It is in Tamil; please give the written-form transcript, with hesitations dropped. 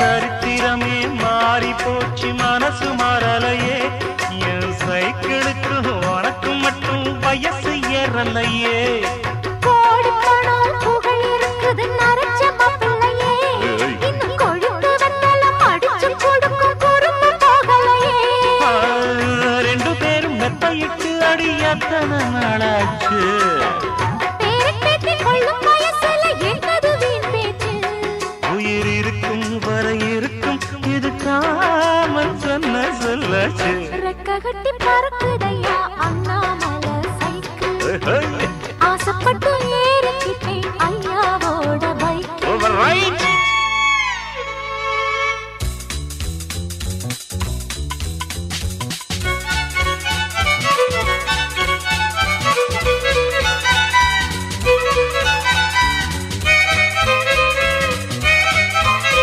சரித்திரமே மாறி போச்சு மனசு மாறலையே என் சைக்கிளுக்கு உனக்கு மட்டும் வயசு ஏறலையே கோடி பணம் புகழ் இருக்குது நரைச்ச மாப்பிள்ளையே இன்னும் கொழுப்பு வெத்தலம் அடிச்சு கொடுக்கும் குறும்பு போகலையே ரெண்டு பேரும் மெத்தையிட்டு அடி எத்தனை நாளாச்சு பேரப்பேத்தி கொள்ளும் வயசுல என்னது வீண் பேச்சு உயிர் இருக்கும் வரை இருக்கும் இது காமன் சொன்ன சொல்லாச்சு ரெக்க கட்டி பறக்குதையா